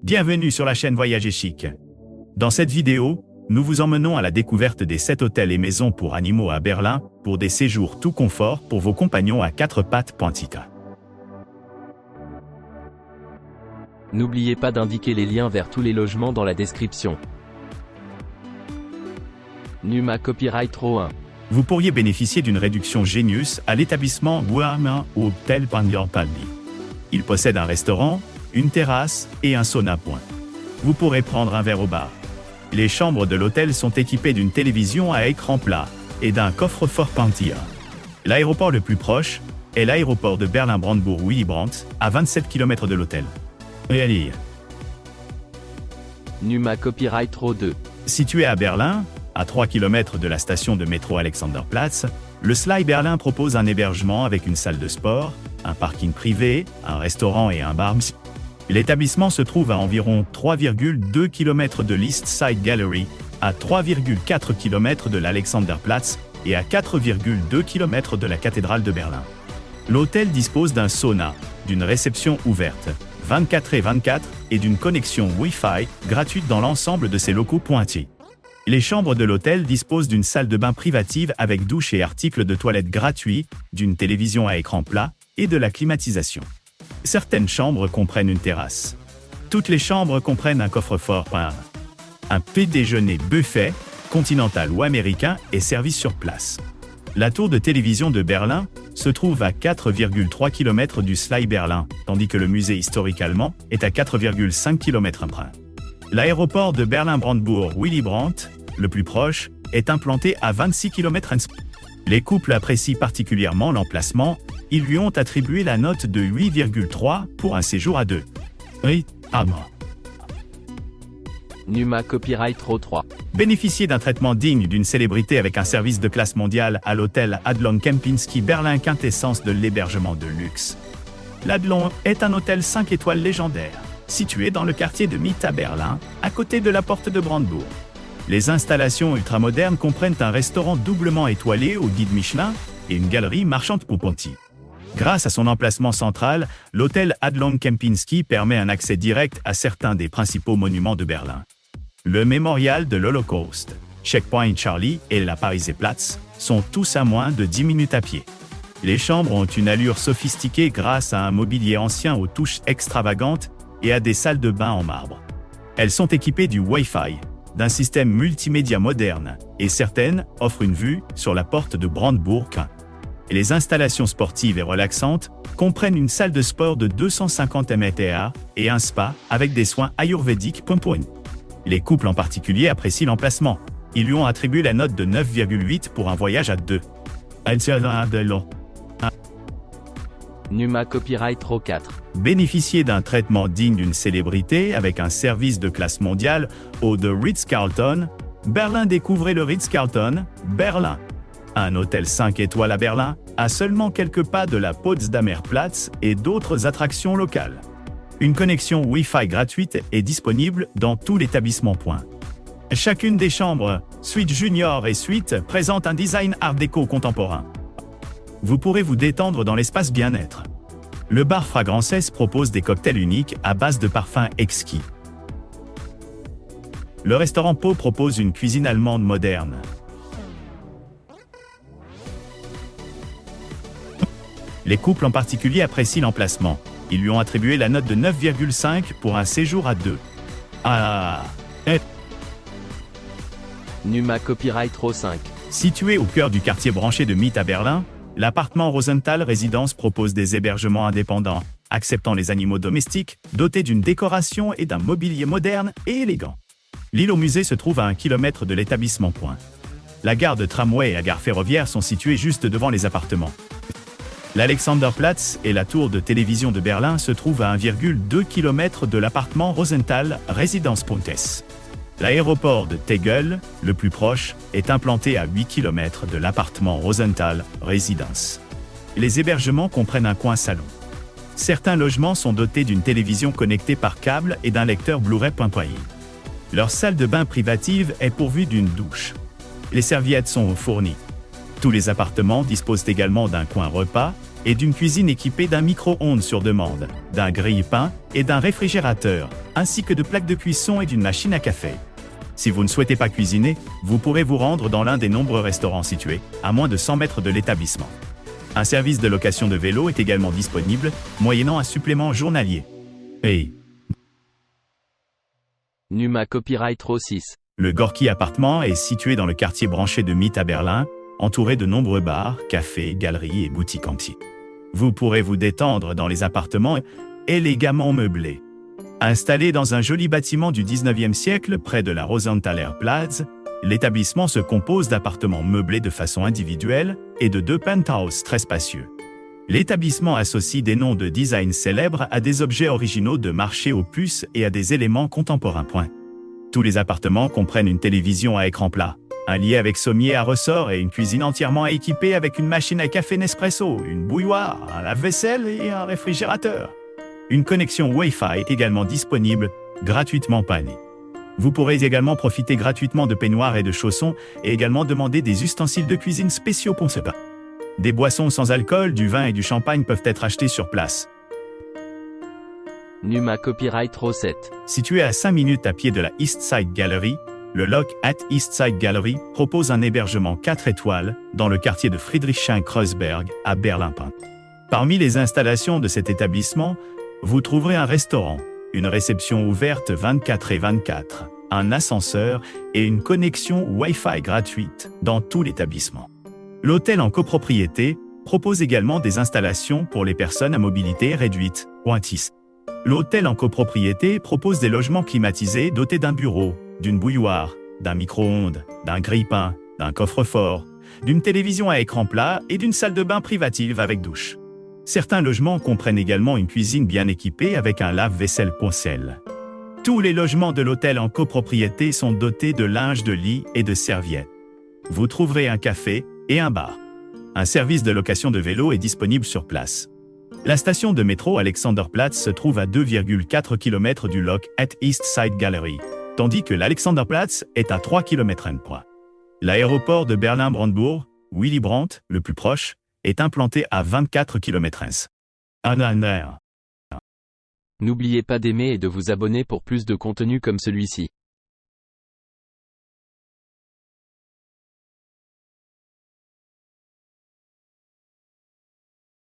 Bienvenue sur la chaîne Voyager Chic. Dans cette vidéo, nous vous emmenons à la découverte des 7 hôtels et maisons pour animaux à Berlin, pour des séjours tout confort pour vos compagnons à 4 pattes. N'oubliez pas d'indiquer les liens vers tous les logements dans la description. Numa Copyright Row 1. Vous pourriez bénéficier d'une réduction Genius à l'établissement Guarma ou Hotel Palmi. Il possède un restaurant, une terrasse et un sauna. Vous pourrez prendre un verre au bar. Les chambres de l'hôtel sont équipées d'une télévision à écran plat et d'un coffre-fort Pantia. L'aéroport le plus proche est l'aéroport de Berlin-Brandenburg-Willy Brandt, à 27 km de l'hôtel. Numa Copyright Row 2. Situé à Berlin, à 3 km de la station de métro Alexanderplatz, le Sly Berlin propose un hébergement avec une salle de sport, un parking privé, un restaurant et un bar. L'établissement se trouve à environ 3,2 km de l'East Side Gallery, à 3,4 km de l'Alexanderplatz et à 4,2 km de la cathédrale de Berlin. L'hôtel dispose d'un sauna, d'une réception ouverte, 24/24 et d'une connexion Wi-Fi gratuite dans l'ensemble de ses locaux pointés. Les chambres de l'hôtel disposent d'une salle de bain privative avec douche et articles de toilette gratuits, d'une télévision à écran plat et de la climatisation. Certaines chambres comprennent une terrasse. Toutes les chambres comprennent un coffre-fort, un petit déjeuner buffet, continental ou américain, est servi sur place. La tour de télévision de Berlin se trouve à 4,3 km du Sly Berlin, tandis que le musée historique allemand est à 4,5 km. L'aéroport de Berlin-Brandenburg-Willy Brandt, le plus proche, est implanté à 26 km. Les couples apprécient particulièrement l'emplacement, ils lui ont attribué la note de 8,3 pour un séjour à 2. Numa Copyright Row 3. Bénéficier d'un traitement digne d'une célébrité avec un service de classe mondiale à l'hôtel Adlon Kempinski Berlin, quintessence de l'hébergement de luxe. L'Adlon est un hôtel 5 étoiles légendaire, situé dans le quartier de Mitte à Berlin, à côté de la porte de Brandebourg. Les installations ultramodernes comprennent un restaurant doublement étoilé au guide Michelin et une galerie marchande Pouponti. Grâce à son emplacement central, l'hôtel Adlon Kempinski permet un accès direct à certains des principaux monuments de Berlin. Le mémorial de l'Holocauste, Checkpoint Charlie et la Pariserplatz sont tous à moins de 10 minutes à pied. Les chambres ont une allure sophistiquée grâce à un mobilier ancien aux touches extravagantes et à des salles de bain en marbre. Elles sont équipées du Wi-Fi, d'un système multimédia moderne, et certaines offrent une vue sur la porte de Brandebourg. Les installations sportives et relaxantes comprennent une salle de sport de 250 m² et un spa avec des soins ayurvédiques. Les couples en particulier apprécient l'emplacement. Ils lui ont attribué la note de 9,8 pour un voyage à 2. Numa Copyright Row 4. Bénéficier d'un traitement digne d'une célébrité avec un service de classe mondiale au The Ritz-Carlton, Berlin. Découvrez le Ritz-Carlton, Berlin. Un hôtel 5 étoiles à Berlin, à seulement quelques pas de la Potsdamer Platz et d'autres attractions locales. Une connexion Wi-Fi gratuite est disponible dans tout l'établissement. Chacune des chambres, suite junior et suite, présente un design art déco contemporain. Vous pourrez vous détendre dans l'espace bien-être. Le bar Fragrances propose des cocktails uniques à base de parfums exquis. Le restaurant Pau propose une cuisine allemande moderne. Les couples en particulier apprécient l'emplacement. Ils lui ont attribué la note de 9,5 pour un séjour à 2. Numa Copyright Row 5. Situé au cœur du quartier branché de Mitte à Berlin, l'appartement Rosenthal Résidence propose des hébergements indépendants, acceptant les animaux domestiques, dotés d'une décoration et d'un mobilier moderne et élégant. L'île au musée se trouve à 1 km de l'établissement. La gare de tramway et la gare ferroviaire sont situées juste devant les appartements. L'Alexanderplatz et la tour de télévision de Berlin se trouvent à 1,2 km de l'appartement Rosenthal Résidence Pontes. L'aéroport de Tegel, le plus proche, est implanté à 8 km de l'appartement Rosenthal Résidence. Les hébergements comprennent un coin salon. Certains logements sont dotés d'une télévision connectée par câble et d'un lecteur Blu-ray. Leur salle de bain privative est pourvue d'une douche. Les serviettes sont fournies. Tous les appartements disposent également d'un coin repas, et d'une cuisine équipée d'un micro-ondes sur demande, d'un grille-pain et d'un réfrigérateur, ainsi que de plaques de cuisson et d'une machine à café. Si vous ne souhaitez pas cuisiner, vous pourrez vous rendre dans l'un des nombreux restaurants situés, à moins de 100 mètres de l'établissement. Un service de location de vélo est également disponible, moyennant un supplément journalier. Hey. Numa Copyright Row 6. Le Gorki Appartement est situé dans le quartier branché de Mitte à Berlin, entouré de nombreux bars, cafés, galeries et boutiques entiers. Vous pourrez vous détendre dans les appartements élégamment meublés. Installé dans un joli bâtiment du 19e siècle près de la Rosenthaler Platz, l'établissement se compose d'appartements meublés de façon individuelle et de 2 penthouses très spacieux. L'établissement associe des noms de design célèbres à des objets originaux de marché aux puces et à des éléments contemporains. Tous les appartements comprennent une télévision à écran plat, un lit avec sommier à ressort et une cuisine entièrement équipée avec une machine à café Nespresso, une bouilloire, un lave-vaisselle et un réfrigérateur. Une connexion Wi-Fi est également disponible, gratuitement payée. Vous pourrez également profiter gratuitement de peignoirs et de chaussons et également demander des ustensiles de cuisine spéciaux pour ce pas. Des boissons sans alcool, du vin et du champagne peuvent être achetés sur place. Numa Copyright Row 7. Situé à 5 minutes à pied de la East Side Gallery, le Lock at East Side Gallery propose un hébergement 4 étoiles dans le quartier de Friedrichshain-Kreuzberg à Berlin. Parmi les installations de cet établissement, vous trouverez un restaurant, une réception ouverte 24/24, un ascenseur et une connexion Wi-Fi gratuite dans tout l'établissement. L'hôtel en copropriété propose également des installations pour les personnes à mobilité réduite. L'hôtel en copropriété propose des logements climatisés dotés d'un bureau, d'une bouilloire, d'un micro-ondes, d'un grille-pain, d'un coffre-fort, d'une télévision à écran plat et d'une salle de bain privative avec douche. Certains logements comprennent également une cuisine bien équipée avec un lave-vaisselle Poncel. Tous les logements de l'hôtel en copropriété sont dotés de linge de lit et de serviettes. Vous trouverez un café et un bar. Un service de location de vélo est disponible sur place. La station de métro Alexanderplatz se trouve à 2,4 km du Lock at East Side Gallery, tandis que l'Alexanderplatz est à 3 km. L'aéroport de Berlin-Brandenburg, Willy Brandt, le plus proche, est implanté à 24 km. N'oubliez pas d'aimer et de vous abonner pour plus de contenu comme celui-ci.